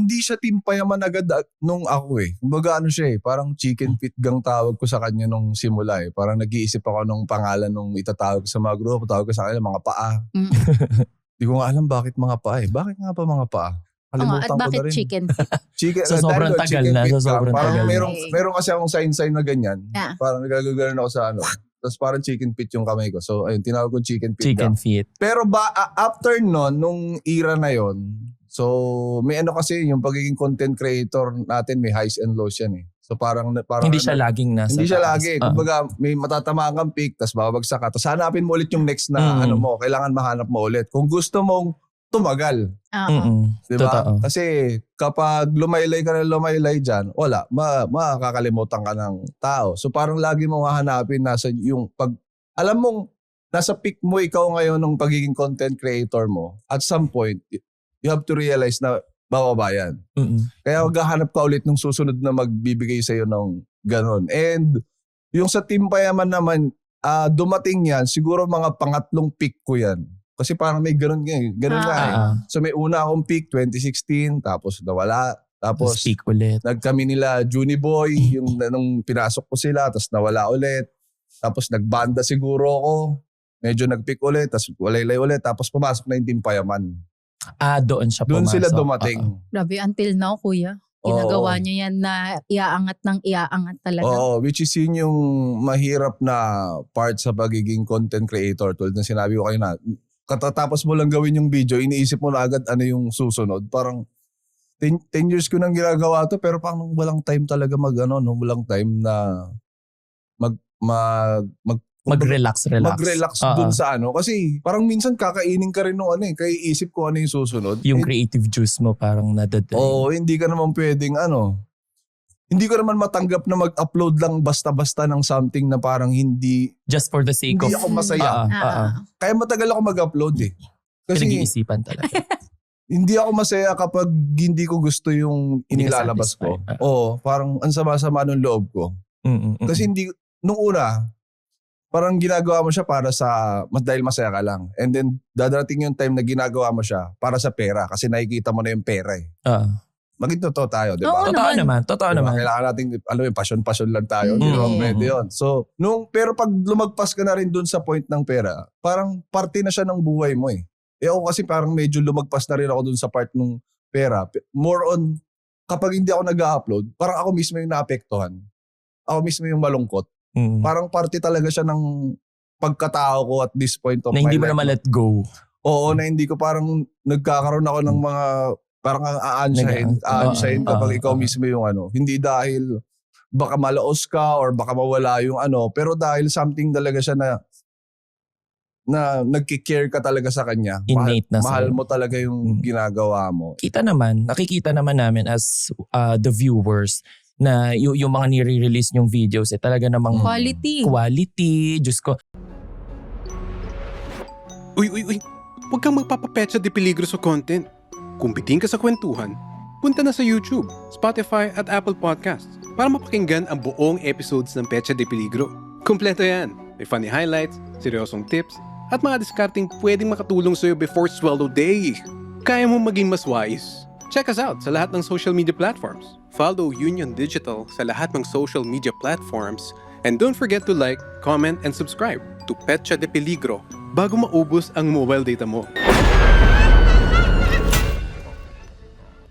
hindi siya team payaman agad nung ako eh. Kumbaga ano siya eh, parang chicken feet gang tawag ko sa kanya nung simula eh. Parang nag-iisip ako nung pangalan nung itatawag ko sa mga grupo, tawag ko sa kanila mga paa. Hindi ko nga alam bakit mga paa eh. Bakit nga ba mga paa? Kalimutan at ko na bakit rin. chicken feet? Sa sobrang tagal na. Parang na. meron kasi akong sign na ganyan. Yeah. Parang nagagagalan ako sa ano. Tapos parang chicken feet yung kamay ko. So ayun, tinawag ko chicken feet. Chicken feet. Pero after nun, nung era na yon, so may ano kasi yung pagiging content creator natin may highs and lows yan eh. So parang hindi siya laging nasa hindi siya taas. lagi. Kumbaga may matatamaan kang peak tapos babagsak ka. Tapos hanapin mo ulit yung next na ano mo. Kailangan mahanap mo ulit. Kung gusto mong tumagal. Diba? Totoo. Kasi kapag lumaylay ka na lumaylay dyan, wala. Makakalimutan ka ng tao. So parang lagi mong hahanapin nasa yung pag... Alam mong nasa peak mo ikaw ngayon ng pagiging content creator mo. At some point, you have to realize na bababa yan. Kaya maghahanap ka ulit ng susunod na magbibigay sa'yo ng ganon. And yung sa Team Payaman naman, dumating yan, siguro mga pangatlong peak ko yan. Kasi parang may ganun nga eh. So may una akong peak 2016, tapos nawala. Tapos peak ulit. Nagkami nila Juni Boy, yung nung pinasok ko sila, tapos nawala ulit. Tapos nagbanda siguro ako. Medyo nag-peak ulit, tapos walaylay ulit. Tapos pumasok na yung Team Payaman. Doon siya pumasok. Doon sila dumating. Grabe, until now, kuya. Ginagawa niyo yan na iaangat ng iaangat talaga. Oo, which is yun yung mahirap na part sa pagiging content creator. Tulad ng sinabi ko kayo na, katatapos mo lang gawin yung video, iniisip mo na agad ano yung susunod. Parang 10 years ko nang ginagawa to pero parang walang time talaga walang time na mag-relax. Mag-relax dun sa ano. Kasi parang minsan kakainin ka rin nung kaiisip ko ano yung susunod. Yung creative juice mo parang nadadry. Oo, hindi ka naman pwedeng hindi ko naman matanggap na mag-upload lang basta-basta ng something na parang hindi... Just for the sake of... Hindi ako masaya. Kaya matagal ako mag-upload eh. Kasi pinag-iisipan talaga. Hindi ako masaya kapag hindi ko gusto yung inilalabas ko. Oo, parang ang sama-sama ng loob ko. Kasi nung una, parang ginagawa mo siya para dahil masaya ka lang. And then, dadarating yung time na ginagawa mo siya para sa pera kasi nakikita mo na yung pera eh. Maging totoo tayo, di ba? Totoo naman. Kailangan natin, passion lang tayo. Hindi naman pwede yun. So, pero pag lumagpas ka na rin dun sa point ng pera, parang parte na siya ng buhay mo eh. Ako kasi parang medyo lumagpas na rin ako dun sa part ng pera. More on, kapag hindi ako nag-upload, parang ako mismo yung naapektuhan. Ako mismo yung malungkot. Parang parte talaga siya ng pagkatao ko at this point of my life. Na hindi mo na ma-let go. Oo, na hindi ko parang nagkakaroon ako ng mga parang aansyahin kapag ikaw mismo yung Hindi dahil baka malaos ka or baka mawala yung pero dahil something talaga siya na nagki-care ka talaga sa kanya. Innate na mahal mo talaga yung ginagawa mo. Nakikita naman namin as the viewers na yung mga nire-release yung videos talaga namang quality. Diyos ko. Uy. Huwag kang magpapapetsa de peligro sa content. Kung bitin ka sa kwentuhan, punta na sa YouTube, Spotify at Apple Podcasts para mapakinggan ang buong episodes ng Petsa de Peligro. Kompleto yan. May funny highlights, seryosong tips, at mga discarding pwedeng makatulong sa'yo before swallow day. Kaya mo maging mas wise. Check us out sa lahat ng social media platforms. Follow Union Digital sa lahat ng social media platforms. And don't forget to like, comment, and subscribe to Petsa de Peligro bago maubos ang mobile data mo.